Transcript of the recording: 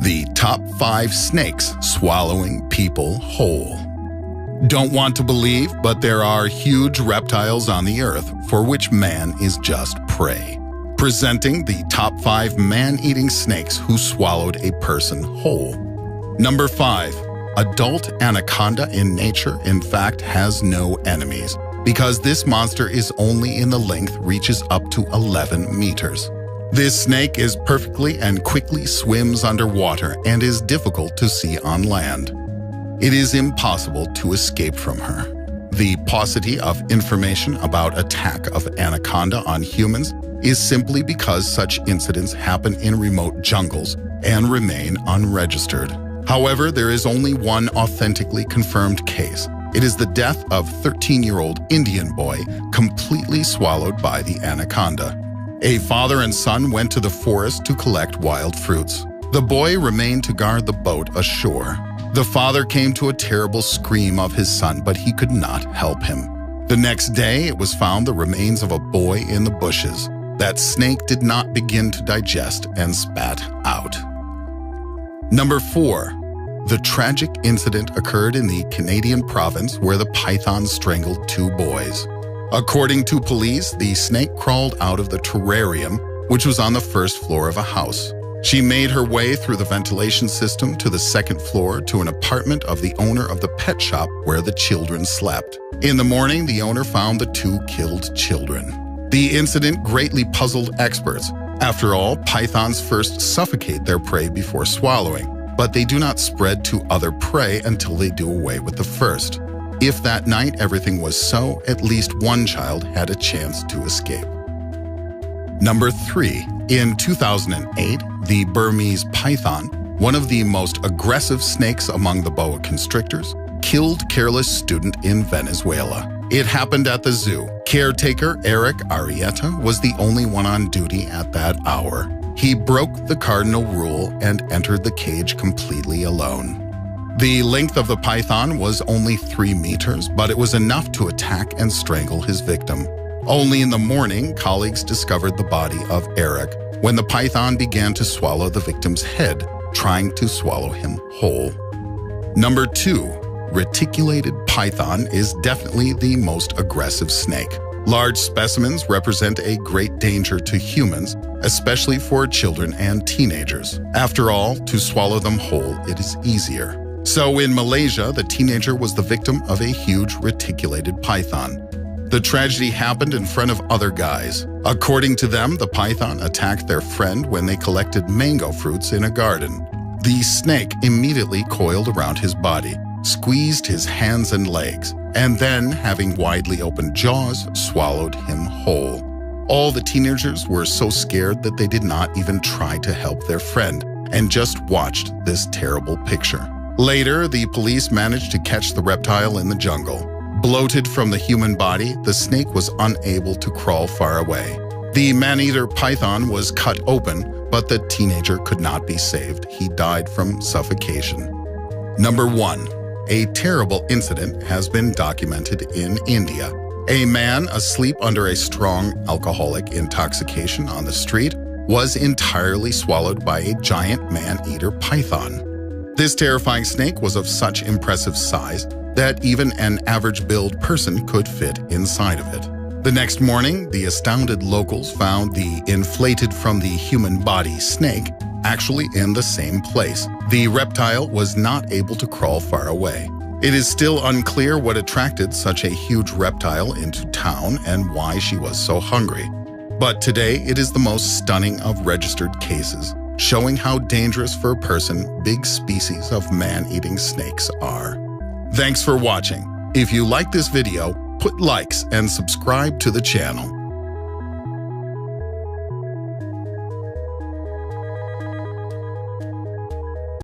The top 5 snakes swallowing people whole. Don't want to believe, but there are huge reptiles on the earth for which man is just prey. Presenting the top 5 man-eating snakes who swallowed a person whole. Number 5. Adult anaconda in nature, in fact, has no enemies, because this monster is only in the length reaches up to 11 meters. This snake is perfectly and quickly swims underwater and is difficult to see on land. It is impossible to escape from her. The paucity of information about attack of anaconda on humans is simply because such incidents happen in remote jungles and remain unregistered. However, there is only one authentically confirmed case. It is the death of 13-year-old Indian boy completely swallowed by the anaconda. A father and son went to the forest to collect wild fruits. The boy remained to guard the boat ashore. The father came to a terrible scream of his son, but he could not help him. The next day, it was found the remains of a boy in the bushes. That snake did not begin to digest and spat out. Number 4. The tragic incident occurred in the Canadian province where the python strangled 2 boys. According to police, the snake crawled out of the terrarium, which was on the first floor of a house. She made her way through the ventilation system to the second floor to an apartment of the owner of the pet shop where the children slept. In the morning, the owner found the 2 killed children. The incident greatly puzzled experts. After all, pythons first suffocate their prey before swallowing, but they do not spread to other prey until they do away with the first. If that night everything was so, at least one child had a chance to escape. Number 3. In 2008, the Burmese python, one of the most aggressive snakes among the boa constrictors, killed careless student in Venezuela. It happened at the zoo. Caretaker Eric Arrieta was the only one on duty at that hour. He broke the cardinal rule and entered the cage completely alone. The length of the python was only 3 meters, but it was enough to attack and strangle his victim. Only in the morning, colleagues discovered the body of Eric when the python began to swallow the victim's head, trying to swallow him whole. Number 2. Reticulated python is definitely the most aggressive snake. Large specimens represent a great danger to humans, especially for children and teenagers. After all, to swallow them whole, it is easier. So in Malaysia, the teenager was the victim of a huge reticulated python. The tragedy happened in front of other guys. According to them, the python attacked their friend when they collected mango fruits in a garden. The snake immediately coiled around his body, squeezed his hands and legs, and then, having widely opened jaws, swallowed him whole. All the teenagers were so scared that they did not even try to help their friend and just watched this terrible picture. Later, the police managed to catch the reptile in the jungle. Bloated from the human body, the snake was unable to crawl far away. The man-eater python was cut open, but the teenager could not be saved. He died from suffocation. Number 1. A terrible incident has been documented in India. A man asleep under a strong alcoholic intoxication on the street was entirely swallowed by a giant man-eater python. This terrifying snake was of such impressive size that even an average-built person could fit inside of it. The next morning, the astounded locals found the inflated from the human body snake actually in the same place. The reptile was not able to crawl far away. It is still unclear what attracted such a huge reptile into town and why she was so hungry. But today, it is the most stunning of registered cases, showing how dangerous for a person big species of man-eating snakes are. Thanks for watching. If you like this video, put likes and subscribe to the channel.